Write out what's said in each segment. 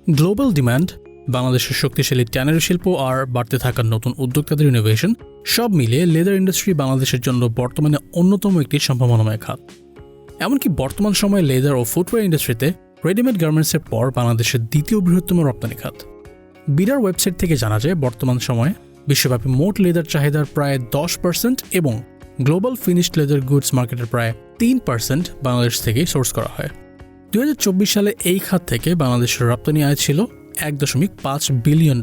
Global demand, বাংলাদেশের শক্তিশালী tannery শিল্প আর বাড়তে থাকা নতুন উদ্যোক্তাদের ইনোভেশন সব মিলিয়ে লেদার ইন্ডাস্ট্রি বাংলাদেশের জন্য বর্তমানে অন্যতম একটি সম্ভাবনাময় খাত। এমনকি বর্তমান সময়ে লেদার ও ফুটওয়্যার ইন্ডাস্ট্রিতে রেডিমেড গার্মেন্টসের পর বাংলাদেশের দ্বিতীয় বৃহত্তম রপ্তানি খাত। বিডার ওয়েবসাইট থেকে জানা যায় বর্তমান সময়ে বিশ্বব্যাপী মোট লেদার চাহিদার প্রায় 10% এবং গ্লোবাল ফিনিশড লেদার গুডস মার্কেটের প্রায় 3% বাংলাদেশ থেকেই সোর্স করা হয়। 2024 সালে এই খাত থেকে বাংলাদেশের রপ্তানি আয় ছিল $1.5 বিলিয়ন,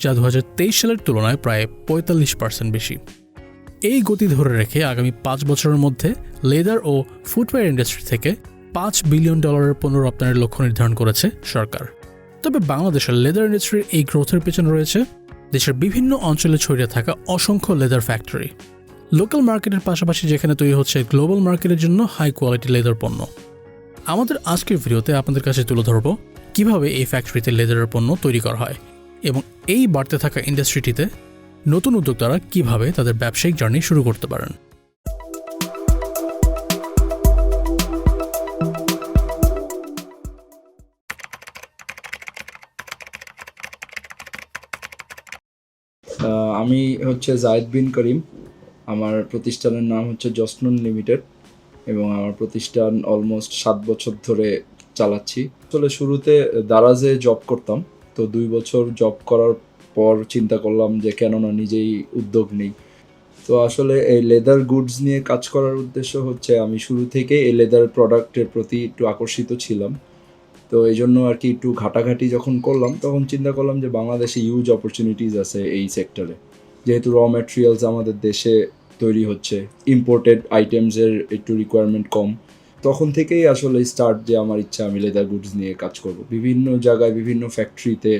যা 2023 সালের তুলনায় প্রায় 45% বেশি। এই গতি ধরে রেখে আগামী 5 বছরের মধ্যে লেদার ও ফুটওয়্যার ইন্ডাস্ট্রি থেকে $5 বিলিয়ন পণ্য রপ্তানির লক্ষ্য নির্ধারণ করেছে সরকার। তবে বাংলাদেশের লেদার ইন্ডাস্ট্রির এই গ্রোথের পেছনে রয়েছে দেশের বিভিন্ন অঞ্চলে ছড়িয়ে থাকা অসংখ্য লেদার ফ্যাক্টরি। লোকাল মার্কেটের পাশাপাশি যেখানে তৈরি হচ্ছে গ্লোবাল মার্কেটের জন্য হাই কোয়ালিটি লেদার পণ্য। আমাদের আজকের ভিডিওতে আপনাদের কাছে তুলে ধরব কিভাবে এই ফ্যাক্টরিতে লেদারের পণ্য তৈরি করা হয় এবং এই বাড়তে থাকা ইন্ডাস্ট্রিটিতে নতুন উদ্যোক্তারা কিভাবে তাদের ব্যবসায়িক জার্নি শুরু করতে পারেন। আমি জায়েদ বিন করিম। আমার প্রতিষ্ঠানের নাম জসনুন লিমিটেড এবং আমার প্রতিষ্ঠান অলমোস্ট 7 বছর ধরে চালাচ্ছি। আসলে শুরুতে দারাজে জব করতাম, তো 2 বছর জব করার পর চিন্তা করলাম যে কেন না নিজেই উদ্যোগ নিই। তো আসলে এই লেদার গুডস নিয়ে কাজ করার উদ্দেশ্য আমি শুরু থেকে এই লেদার প্রোডাক্টের প্রতি একটু আকর্ষিত ছিলাম। তো এই জন্য আর কি একটু ঘাটাঘাটি যখন করলাম তখন চিন্তা করলাম যে বাংলাদেশে হিউজ অপরচুনিটিস আছে এই সেক্টরে, যেহেতু র ম্যাটেরিয়ালস আমাদের দেশে তৈরি হচ্ছে, ইম্পোর্টেড আইটেমসের একটু রিকোয়ারমেন্ট কম। তখন থেকেই আসলে স্টার্ট যে আমার ইচ্ছা আমি লেদার গুডস নিয়ে কাজ করব। বিভিন্ন জায়গায় বিভিন্ন ফ্যাক্টরিতে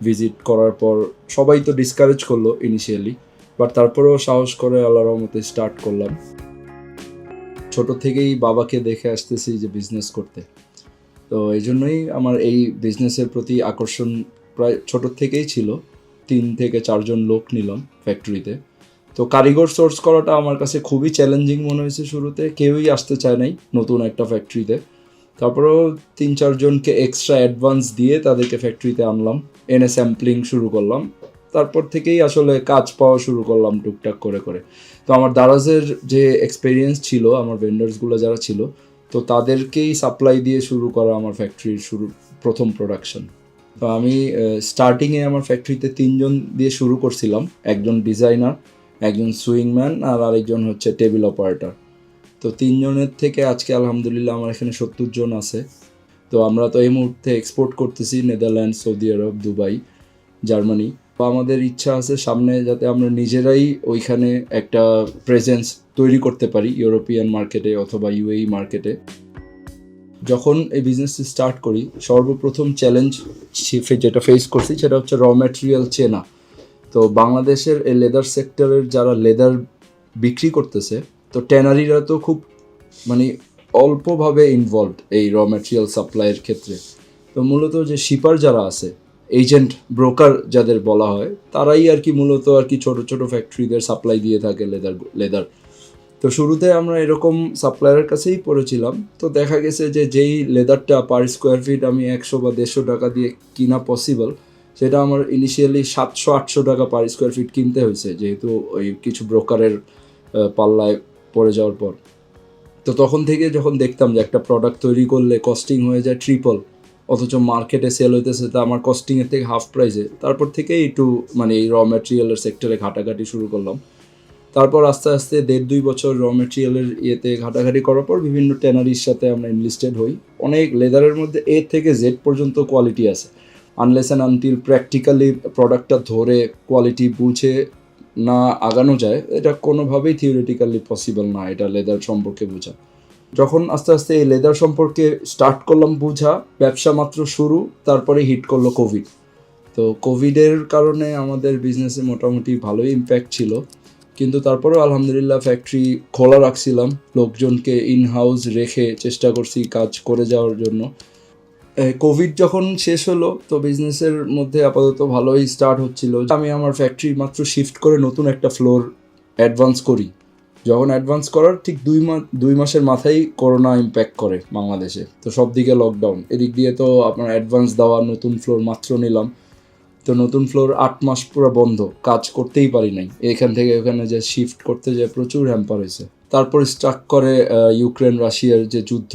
ভিজিট করার পর সবাই তো ডিসকারেজ করলো ইনিশিয়ালি, বাট তারপরেও সাহস করে আল্লাহর রহমতে স্টার্ট করলাম। ছোট থেকেই বাবাকে দেখে আসতেছি যে বিজনেস করতে, তো এই জন্যই আমার এই বিজনেসের প্রতি আকর্ষণ প্রায় ছোট থেকেই ছিল। 3 থেকে 4 জন লোক নিলাম ফ্যাক্টরিতে। তো কারিগর সোর্স করাটা আমার কাছে খুবই চ্যালেঞ্জিং মনে হয়েছে শুরুতে, কেউই আসতে চায় নাই নতুন একটা ফ্যাক্টরিতে। তারপরেও 3-4 জনকে এক্সট্রা অ্যাডভান্স দিয়ে তাদেরকে ফ্যাক্টরিতে আনলাম, এনে স্যাম্পলিং শুরু করলাম। তারপর থেকেই আসলে কাজ পাওয়া শুরু করলাম টুকটাক করে করে। তো আমার দারাজের যে এক্সপেরিয়েন্স ছিল, আমার ভেন্ডার্সগুলো যারা ছিল, তো তাদেরকেই সাপ্লাই দিয়ে শুরু করা আমার ফ্যাক্টরির প্রথম প্রোডাকশন। তো আমি স্টার্টিংয়ে আমার ফ্যাক্টরিতে 3 জন দিয়ে শুরু করছিলাম, একজন ডিজাইনার, একজন সুইংম্যান আর আরেকজন টেবিল অপারেটর। তো 3 জনের থেকে আজকে আলহামদুলিল্লাহ আমার এখানে 70 জন আছে। তো আমরা তো এই মুহূর্তে এক্সপোর্ট করতেছি নেদারল্যান্ড, সৌদি আরব, দুবাই, জার্মানি। তো আমাদের ইচ্ছা আছে সামনে যাতে আমরা নিজেরাই ওইখানে একটা প্রেজেন্স তৈরি করতে পারি ইউরোপিয়ান মার্কেটে অথবা ইউএই মার্কেটে। যখন এই বিজনেসটি স্টার্ট করি সর্বপ্রথম চ্যালেঞ্জ যেটা ফেস করছি সেটা র ম্যাটেরিয়াল চেনা। তো বাংলাদেশের এই লেদার সেক্টরের যারা লেদার বিক্রি করতেছে, তো ট্যানারিরা তো খুব অল্পভাবে ইনভলভড এই র ম্যাটেরিয়াল সাপ্লাইয়ের ক্ষেত্রে। তো মূলত যে শিপার যারা আছে, এজেন্ট ব্রোকার যাদের বলা হয়, তারাই আর কি মূলত আর কি ছোটো ছোটো ফ্যাক্টরিদের সাপ্লাই দিয়ে থাকে লেদার। তো শুরুতে আমরা এরকম সাপ্লায়ারের কাছেই পড়েছিলাম। তো দেখা গেছে যে যেই লেদারটা পার স্কোয়ার ফিট আমি 100 বা 150 টাকা দিয়ে কিনা পসিবল, সেটা আমার ইনিশিয়ালি 700-800 টাকা পার স্কোয়ার ফিট কিনতে হয়েছে, যেহেতু ওই কিছু ব্রোকারের পাল্লায় পড়ে যাওয়ার পর। তো তখন থেকে যখন দেখতাম যে একটা প্রোডাক্ট তৈরি করলে কস্টিং হয়ে যায় ট্রিপল, অথচ মার্কেটে সেল হইতেছে তা আমার কস্টিংয়ের থেকে হাফ প্রাইসে, তারপর থেকেই একটু এই র ম্যাটেরিয়ালের সেক্টরে ঘাটাঘাটি শুরু করলাম। তারপর আস্তে আস্তে 1.5-2 বছর র ম্যাটেরিয়ালের ঘাটাঘাটি করার পর বিভিন্ন ট্যানারির সাথে আমরা ইনলিস্টেড হই। অনেক লেদারের মধ্যে A থেকে Z পর্যন্ত কোয়ালিটি আছে। আনলেস অ্যান্ড আনটিল প্র্যাকটিক্যালি প্রোডাক্টটা ধরে কোয়ালিটি বুঝে না আগানো যায়, এটা কোনোভাবেই থিওরিটিক্যালি পসিবল না এটা লেদার সম্পর্কে বোঝা। যখন আস্তে আস্তে এই লেদার সম্পর্কে স্টার্ট করলাম বোঝা, ব্যবসা মাত্র শুরু, তারপরে হিট করলো কোভিড। তো কোভিডের কারণে আমাদের বিজনেসে মোটামুটি ভালোই ইম্প্যাক্ট ছিল, কিন্তু তারপরেও আলহামদুলিল্লাহ ফ্যাক্টরি খোলা রাখছিলাম, লোকজনকে ইনহাউস রেখে চেষ্টা করছি কাজ করে যাওয়ার জন্য। কোভিড যখন শেষ হলো তো বিজনেসের মধ্যে আপাতত ভালোই স্টার্ট হচ্ছিল। আমি আমার ফ্যাক্টরি মাত্র শিফট করে নতুন একটা ফ্লোর অ্যাডভান্স করি, যখন অ্যাডভান্স করার ঠিক 2 মাসের মাথায় করোনা ইম্প্যাক্ট করে বাংলাদেশে। তো সব দিকে লকডাউন, এদিক দিয়ে তো আপনার অ্যাডভান্স দেওয়া, নতুন ফ্লোর মাত্র নিলাম, তো নতুন ফ্লোর 8 মাস পুরো বন্ধ, কাজ করতেই পারি নাই। এখান থেকে ওখানে যে শিফট করতে যে প্রচুর হ্যাম্পার হয়েছে। তারপর স্টাক করে ইউক্রেন রাশিয়ার যে যুদ্ধ,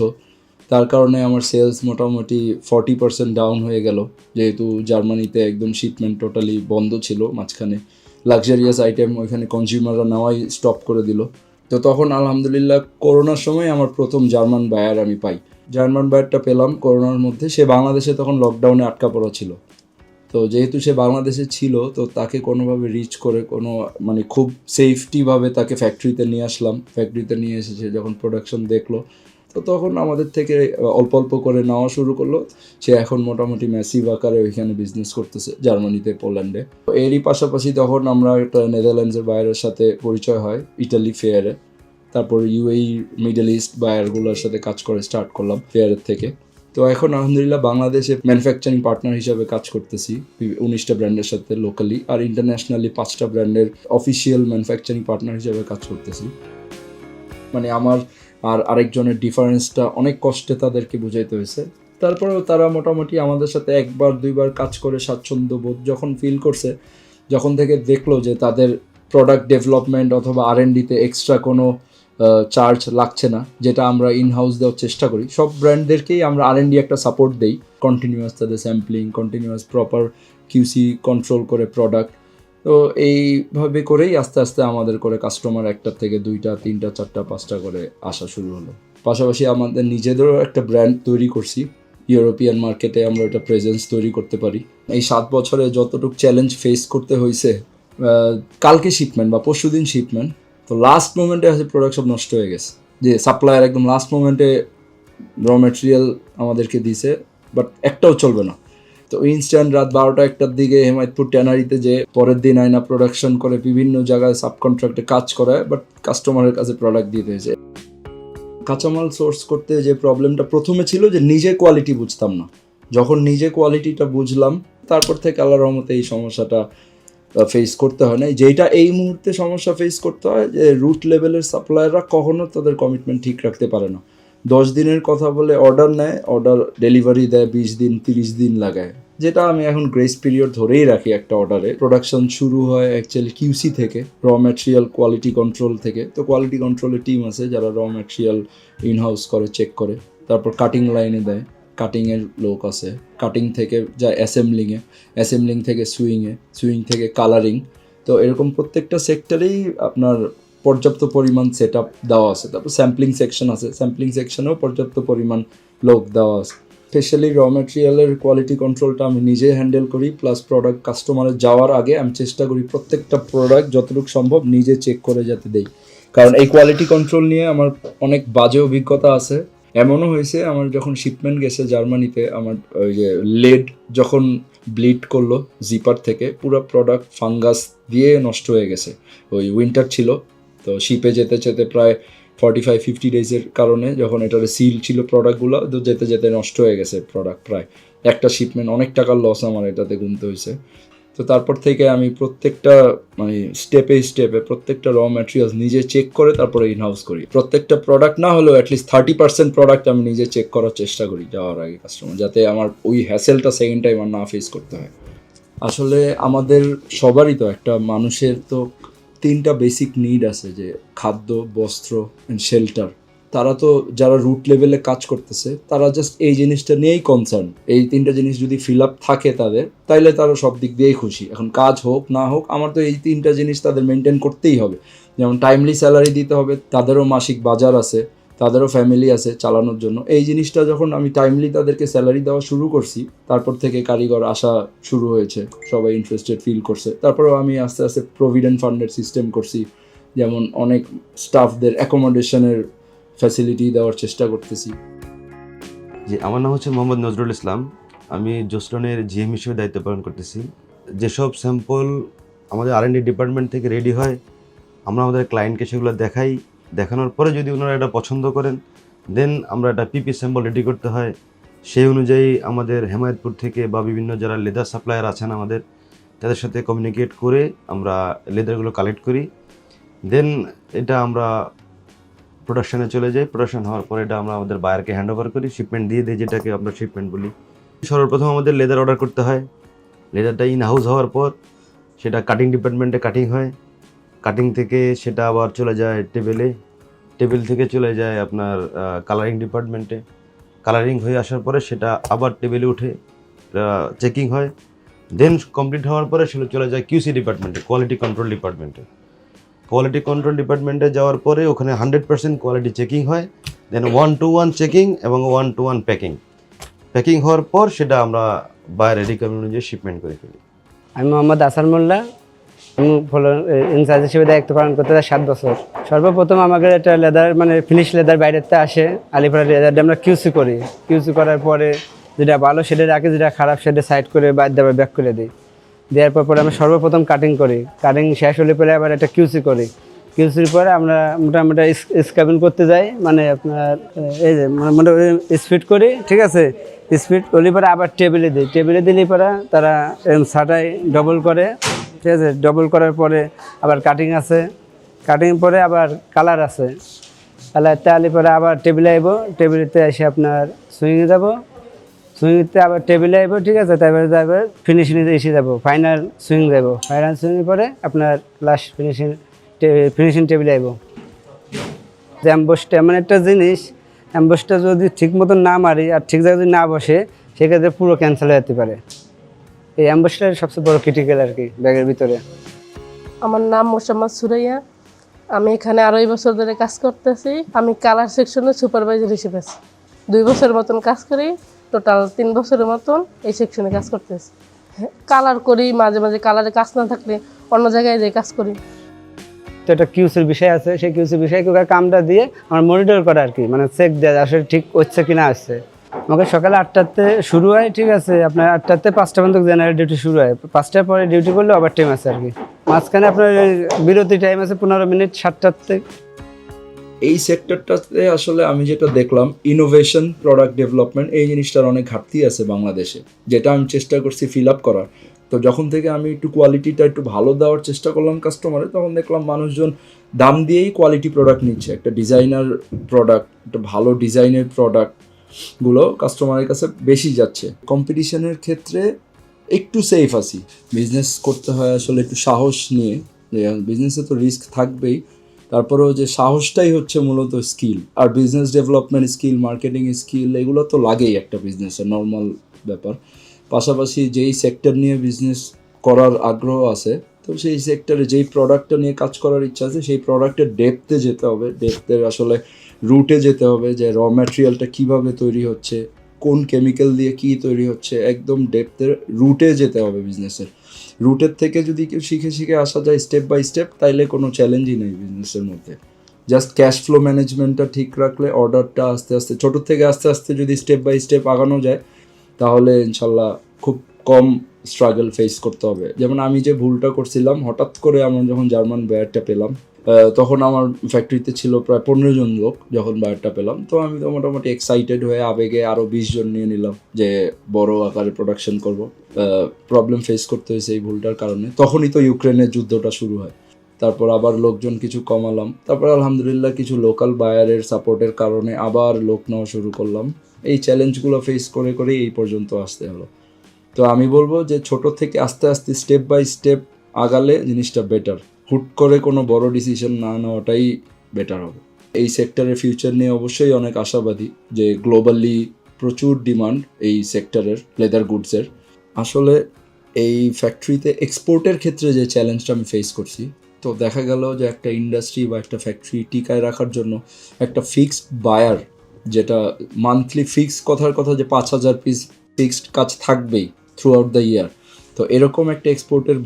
তার কারণে আমার সেলস মোটামুটি 40% ডাউন হয়ে গেল, যেহেতু জার্মানিতে একদম শিপমেন্ট টোটালি বন্ধ ছিল মাঝখানে। লাক্সারিয়াস আইটেম ওইখানে কনজিউমাররা নেওয়াই স্টপ করে দিল। তো তখন আলহামদুলিল্লাহ করোনার সময় আমার প্রথম জার্মান বায়ার আমি পাই। জার্মান বায়ারটা পেলাম করোনার মধ্যে। সে বাংলাদেশে তখন লকডাউনে আটকা পড়া ছিল। তো যেহেতু সে বাংলাদেশে ছিল, তো তাকে কোনোভাবে রিচ করে মানে খুব সেফটিভাবে তাকে ফ্যাক্টরিতে নিয়ে আসলাম। ফ্যাক্টরিতে নিয়ে এসেছে যখন প্রোডাকশন দেখলো, তো তখন আমাদের থেকে অল্প অল্প করে নেওয়া শুরু করলো। সে এখন মোটামুটি ম্যাসিভ আকারে ওইখানে বিজনেস করতেছে জার্মানিতে, পোল্যান্ডে। এরই পাশাপাশি তখন আমরা একটা নেদারল্যান্ডসের বায়ারের সাথে পরিচয় হয় ইটালি ফেয়ারে। তারপর ইউএই মিডল ইস্ট বায়ারগুলোর সাথে কাজ করে স্টার্ট করলাম ফেয়ারের থেকে। তো এখন আলহামদুলিল্লাহ বাংলাদেশে ম্যানুফ্যাকচারিং পার্টনার হিসাবে কাজ করতেছি 19টা ব্র্যান্ডের সাথে লোকালি, আর ইন্টারন্যাশনালি 5টা ব্র্যান্ডের অফিসিয়াল ম্যানুফ্যাকচারিং পার্টনার হিসাবে কাজ করতেছি। মানে আমার আর আরেকজনের ডিফারেন্সটা অনেক কষ্টে তাদেরকে বুঝাইতে হয়েছে। তারপরেও তারা মোটামুটি আমাদের সাথে 1-2বার কাজ করে স্বাচ্ছন্দ্য বোধ যখন ফিল করছে, যখন থেকে দেখলো যে তাদের প্রোডাক্ট ডেভেলপমেন্ট অথবা R&Dতে এক্সট্রা কোনো চার্জ লাগছে না, যেটা আমরা ইনহাউস দেওয়ার চেষ্টা করি। সব ব্র্যান্ডদেরকেই আমরা R&D একটা সাপোর্ট দেই, কন্টিনিউয়াস তাদের sampling, continuous proper QC control করে প্রোডাক্ট। তো এইভাবে করেই আস্তে আস্তে আমাদের করে কাস্টমার 1টা থেকে 2টা 3টা 4টা 5টা করে আসা শুরু হলো। পাশাপাশি আমাদের নিজেদেরও একটা ব্র্যান্ড তৈরি করছি, ইউরোপিয়ান মার্কেটে আমরা একটা প্রেজেন্স তৈরি করতে পারি। এই 7 বছরে যতটুকু চ্যালেঞ্জ ফেস করতে হয়েছে, কালকে শিপমেন্ট বা পরশুদিন শিপমেন্ট, তো লাস্ট মোমেন্টে আছে প্রোডাক্ট সব নষ্ট হয়ে গেছে। যে সাপ্লায়ার একদম লাস্ট মোমেন্টে র ম্যাটেরিয়াল আমাদেরকে দিছে, বাট একটাও চলবে না। তো ইনস্ট্যান্ট রাত 12টা-1টার দিকে হেমায়তপুর ট্যানারিতে যে পরের দিন আয়না প্রোডাকশন করে বিভিন্ন জায়গায় সাবকন্ট্রাক্টে কাজ করায়, বাট কাস্টমারের কাছে প্রোডাক্ট দিতে হয়েছে। কাঁচামাল সোর্স করতে যে প্রবলেমটা প্রথমে ছিল যে নিজে কোয়ালিটি বুঝতাম না। যখন নিজে কোয়ালিটিটা বুঝলাম, তারপর থেকে আল্লাহর রহমতে এই সমস্যাটা ফেস করতে হয় না। যেটা এই মুহূর্তে সমস্যা ফেস করতে হয় যে রুট লেভেলের সাপ্লায়াররা কখনো তাদের কমিটমেন্ট ঠিক রাখতে পারে না। 10 দিনের কথা বলে অর্ডার নেয়, অর্ডার ডেলিভারি দেয় 20 দিন 30 দিন লাগায়, যেটা আমি এখন গ্রেস পিরিয়ড ধরেই রাখি একটা অর্ডারে। প্রোডাকশন শুরু হয় অ্যাকচুয়ালি কিউসি থেকে, র ম্যাটেরিয়াল কোয়ালিটি কন্ট্রোল থেকে। তো কোয়ালিটি কন্ট্রোলের টিম আছে যারা র ম্যাটেরিয়াল ইনহাউস করে, চেক করে, তারপর কাটিং লাইনে দেয়, কাটিংয়ের লোক আছে, কাটিং থেকে যায় অ্যাসেম্বলিং থেকে সুইং থেকে কালারিং। তো এরকম প্রত্যেকটা সেক্টরেই আপনার পর্যাপ্ত পরিমাণ সেট আপ দেওয়া আছে। তারপর স্যাম্পলিং সেকশন আছে, স্যাম্পলিং সেকশনেও পর্যাপ্ত পরিমাণ লোক দেওয়া আছে। স্পেশালি র ম্যাটেরিয়ালের কোয়ালিটি কন্ট্রোলটা আমি নিজে হ্যান্ডেল করি, প্লাস প্রোডাক্ট কাস্টমারের যাওয়ার আগে আমি চেষ্টা করি প্রত্যেকটা প্রোডাক্ট যতটুকু সম্ভব নিজে চেক করে যাতে দেই। কারণ এই কোয়ালিটি কন্ট্রোল নিয়ে আমার অনেক বাজে অভিজ্ঞতা আছে। এমনও হয়েছে আমার যখন শিপমেন্ট গেছে জার্মানিতে, আমার ওই যে লেড যখন ব্লিড করলো জিপার থেকে, পুরো প্রোডাক্ট ফাঙ্গাস দিয়ে নষ্ট হয়ে গেছে। ওই উইন্টার ছিল, তো শিপে যেতে যেতে প্রায় 45-50 ডেজের কারণে, যখন এটার সিল ছিল প্রোডাক্টগুলো, তো যেতে যেতে নষ্ট হয়ে গেছে প্রোডাক্ট। প্রায় একটা শিপমেন্ট, অনেক টাকার লস আমার এটাতে গুনতে হয়েছে। তো তারপর থেকে আমি প্রত্যেকটা মানে স্টেপে প্রত্যেকটা র ম্যাটেরিয়ালস নিজে চেক করে তারপরে ইনহাউস করি। প্রত্যেকটা প্রোডাক্ট না হলেও অ্যাটলিস্ট 30% প্রোডাক্ট আমি নিজে চেক করার চেষ্টা করি যাওয়ার আগে কাস্টমার, যাতে আমার ওই হ্যাসেলটা সেকেন্ড টাইম আর না ফেস করতে হয়। আসলে আমাদের সবারই তো একটা মানুষের তো 3টা বেসিক নিড আছে, যে খাদ্য, বস্ত্র অ্যান্ড শেল্টার। তারা তো যারা রুট লেভেলে কাজ করতেছে তারা জাস্ট এই জিনিসটা নিয়েই কনসার্ন। এই 3টা জিনিস যদি ফিল আপ থাকে তাদের, তাইলে তারা সব দিক দিয়েই খুশি। এখন কাজ হোক না হোক, আমার তো এই 3টা জিনিস তাদের মেনটেন করতেই হবে। যেমন টাইমলি স্যালারি দিতে হবে, তাদেরও মাসিক বাজার আছে, তাদেরও ফ্যামিলি আছে চালানোর জন্য। এই জিনিসটা যখন আমি টাইমলি তাদেরকে স্যালারি দেওয়া শুরু করছি, তারপর থেকে কারিগর আসা শুরু হয়েছে, সবাই ইন্টারেস্টেড ফিল করছে। তারপরেও আমি আস্তে আস্তে প্রভিডেন্ট ফান্ডের সিস্টেম করছি, যেমন অনেক স্টাফদের অ্যাকোমোডেশনের ফ্যাসিলিটি দেওয়ার চেষ্টা করতেছি। জি, আমার নাম হচ্ছে মোহাম্মদ নজরুল ইসলাম। আমি জোসলনের জিএম হিসেবে দায়িত্ব পালন করতেছি। যেসব স্যাম্পল আমাদের R&D ডিপার্টমেন্ট থেকে রেডি হয়, আমরা আমাদের ক্লায়েন্টকে সেগুলো দেখাই। দেখানোর পরে যদি ওনারা এটা পছন্দ করেন, দেন আমরা একটা পিপি স্যাম্পল রেডি করতে হয়। সেই অনুযায়ী আমাদের হেমায়তপুর থেকে বা বিভিন্ন যারা লেদার সাপ্লায়ার আছেন আমাদের, তাদের সাথে কমিউনিকেট করে আমরা লেদারগুলো কালেক্ট করি। দেন এটা আমরা প্রোডাকশনে চলে যাই। প্রোডাকশন হওয়ার পরে এটা আমরা আমাদের বায়ারকে হ্যান্ড ওভার করি, শিপমেন্ট দিয়ে দিই, যেটাকে আমরা শিপমেন্ট বলি। সর্বপ্রথম আমাদের লেদার অর্ডার করতে হয়। লেদারটা ইন হাউস হওয়ার পর সেটা কাটিং ডিপার্টমেন্টে কাটিং হয়। কাটিং থেকে সেটা আবার চলে যায় টেবিলে, টেবিল থেকে চলে যায় আপনার কালারিং ডিপার্টমেন্টে। কালারিং হয়ে আসার পরে সেটা আবার টেবিলে উঠে চেকিং হয়। দেন কমপ্লিট হওয়ার পরে সেটা চলে যায় কিউসি ডিপার্টমেন্টে, কোয়ালিটি কন্ট্রোল ডিপার্টমেন্টে। কোয়ালিটি কন্ট্রোল ডিপার্টমেন্টে যাওয়ার পরে ওখানে 100% কোয়ালিটি চেকিং হয়। দেন 1-to-1 চেকিং এবং 1-to-1 প্যাকিং। প্যাকিং হওয়ার পর সেটা আমরা বাইরে রিকমেন্ড অনুযায়ী শিপমেন্ট করে ফেলি। আমি মোহাম্মদ আসার মোল্লা। আমি ইনচার্জ হিসেবে দায়িত্ব পালন করতে 7 বছর। সর্বপ্রথম আমাদের একটা লেদার মানে ফিনিশ লেদার বাইরেতে আসে, আলিপুরা লেদারটা আমরা কিউসি করি। কিউসি করার পরে যেটা ভালো সেটা রাখি, যেটা খারাপ সেটা সাইড করে বাদ দেওয়া ব্যাক করে দিই। দেওয়ার পরে আমরা সর্বপ্রথম কাটিং করি। কাটিং শেষ হলে পরে আবার একটা কিউসি করি। কিউসির পরে আমরা মোটামুটি স্ক্যাবিং করতে যাই, মানে আপনার এই যে মোটামুটি স্পিড করি, ঠিক আছে। স্পিড করলে পরে আবার টেবিলে দিই। টেবিলে দিলে পরে তারা ছাটাই ডবল করে, ঠিক আছে। ডবল করার পরে আবার কাটিং আছে, কাটিং পরে আবার কালার আছে। কালার তাহলে পরে আবার টেবিলে আইব, টেবিলেতে এসে আপনার সুইংয়ে যাব, সুইংতে আবার টেবিলে আইব, ঠিক আছে। তারপরে তারপরে ফিনিশিংয়ে এসে যাব, ফাইনাল সুইং যাব। ফাইনাল সুইংয়ের পরে আপনার লাস্ট ফিনিশিং টেবিলে আইব। যে অ্যাম্বসটা এমন একটা জিনিস, অ্যাম্বসটা যদি ঠিক মতন না মারি আর ঠিক জায়গায় যদি না বসে, সেক্ষেত্রে পুরো ক্যান্সেল হয়ে যেতে পারে। এই অ্যাম্বসটা সবচেয়ে বড় ক্রিটিক্যাল আর কি ব্যাগের ভিতরে। আমার নাম মোসাম্মদ সুরাইয়া। আমি এখানে 2.5 বছর ধরে কাজ করতেছি। আমি কালার সেকশনে সুপারভাইজার হিসেবে আছি। 2 বছরের মতন কাজ করি, টোটাল 3 বছরের মতন এই সেকশনে কাজ করতেছি। কালার করি, মাঝে মাঝে কালারে কাজ না থাকলে অন্য জায়গায় যেয়ে কাজ করি। তো একটা কিউসির বিষয় আছে, সেই কিউসির বিষয়ে কামটা দিয়ে আমার মনিটর করা আর কি, মানে চেক দেওয়া আসলে ঠিক হচ্ছে কিনা আসছে। আমাকে সকালে 8টাতে শুরু হয়, ঠিক আছে। আপনার 8টাতে 5টা পর্যন্ত জেনারেল ডিউটি শুরু হয়। 5টার পরে ডিউটি করলে ওভার টাইম আছে আর কি। মাঝখানে আপনার বিরতি টাইম আছে 15 মিনিট 7টাতে। এই সেক্টরটাতে আসলে আমি যেটা দেখলাম, ইনোভেশন, প্রোডাক্ট ডেভেলপমেন্ট, এই জিনিসটার অনেক ঘাটতি আছে বাংলাদেশে, যেটা আমি চেষ্টা করছি ফিল আপ করার। তো যখন থেকে আমি একটু কোয়ালিটিটা একটু ভালো দেওয়ার চেষ্টা করলাম কাস্টমারে, তখন দেখলাম মানুষজন দাম দিয়েই কোয়ালিটি প্রোডাক্ট নিচ্ছে। একটা ডিজাইনার প্রোডাক্ট, একটা ভালো ডিজাইনের প্রোডাক্টগুলো কাস্টমারের কাছে বেশি যাচ্ছে। কম্পিটিশনের ক্ষেত্রে একটু সেফ আছি। বিজনেস করতে হয় আসলে একটু সাহস নিয়ে, যে বিজনেসে তো রিস্ক থাকবেই, তারপরেও যে সাহসটাই হচ্ছে মূলত স্কিল। আর business development skill, marketing skill, এগুলো তো লাগেই একটা বিজনেসের, নর্মাল ব্যাপার। পাশাপাশি যেই সেক্টর নিয়ে বিজনেস করার আগ্রহ আছে, তো সেই সেক্টরে যেই প্রোডাক্টটা নিয়ে কাজ করার ইচ্ছা আছে, সেই প্রোডাক্টের ডেপথে যেতে হবে, ডেপথের আসলে রুটে যেতে হবে, যে র ম্যাটেরিয়ালটা কীভাবে তৈরি হচ্ছে, কোন কেমিক্যাল দিয়ে কী তৈরি হচ্ছে, একদম ডেপথের রুটে যেতে হবে বিজনেসের। রুটের থেকে যদি কেউ শিখে শিখে আসা যায় স্টেপ বাই স্টেপ, তাইলে কোনো চ্যালেঞ্জই নেই বিজনেসের মধ্যে। জাস্ট ক্যাশ ফ্লো ম্যানেজমেন্টটা ঠিক রাখলে, অর্ডারটা আস্তে আস্তে ছোটোর থেকে আস্তে আস্তে যদি স্টেপ বাই স্টেপ আগানো যায়, তাহলে ইনশাল্লাহ খুব কম স্ট্রাগল ফেস করতে হবে। যেমন আমি যে ভুলটা করছিলাম, হঠাৎ করে আমার যখন জার্মান বায়ারটা পেলাম, তখন আমার ফ্যাক্টরিতে ছিল প্রায় 15 জন লোক। যখন বায়ারটা পেলাম, তো আমি তো মোটামুটি এক্সাইটেড হয়ে আবেগে আরও 20 জন নিয়ে নিলাম, যে বড় আকারে প্রোডাকশন করব। প্রবলেম ফেস করতে হয়েছে এই ভুলটার কারণে। তখনই তো ইউক্রেনের যুদ্ধটা শুরু হয়। তারপর আবার লোকজন কিছু কমালাম, তারপর আলহামদুলিল্লাহ কিছু লোকাল বায়ারের সাপোর্টের কারণে আবার লোক নেওয়া শুরু করলাম। এই চ্যালেঞ্জগুলো ফেস করে করেই এই পর্যন্ত আসতে হলো। তো আমি বলবো যে ছোট থেকে আস্তে আস্তে স্টেপ বাই স্টেপ আগালে জিনিসটা বেটার। হুট করে কোনো বড় ডিসিশন না নেওয়াটাই বেটার হবে। এই সেক্টরের ফিউচার নিয়ে অবশ্যই অনেক আশাবাদী, যে গ্লোবালি প্রচুর ডিমান্ড এই সেক্টরের লেদার গুডসের। আসলে এই ফ্যাক্টরিতে এক্সপোর্টের ক্ষেত্রে যে চ্যালেঞ্জটা আমি ফেস করছি, তো দেখা গেল যে একটা ইন্ডাস্ট্রি বা একটা ফ্যাক্টরি টিকায় রাখার জন্য একটা ফিক্সড বায়ার, যেটা মান্থলি ফিক্স কথার কথা যে 5,000 পিস ফিক্সড কাজ থাকবেই থ্রু আউট দ্য ইয়ার। তো এরকম একটা এক্সপোর্টের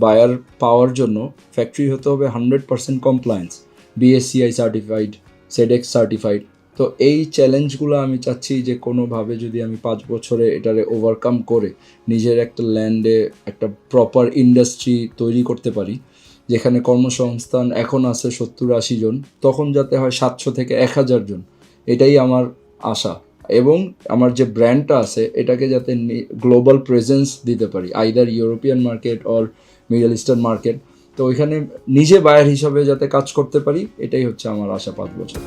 বায়ার পাওয়ার জন্য ফ্যাক্টরি হতে হবে 100% কমপ্লায়েন্স, BSCI সার্টিফাইড, সেডেক্স সার্টিফাইড। তো এই চ্যালেঞ্জগুলো আমি চাচ্ছি যে কোনোভাবে যদি আমি 5 বছরে এটারে ওভারকাম করে নিজের একটা ল্যান্ডে একটা প্রপার ইন্ডাস্ট্রি তৈরি করতে পারি, যেখানে কর্মসংস্থান এখন আছে 70-80 জন, তখন যাতে হয় 700 থেকে 1000 জন। এটাই আমার আশা। এবং আমার যে ব্র্যান্ডটা আছে, এটাকে যাতে গ্লোবাল প্রেজেন্স দিতে পারি, either European market or middle eastern market. তো ওইখানে নিজে বায়ার হিসাবে যাতে কাজ করতে পারি, এটাই হচ্ছে আমার আশা 5 বছর।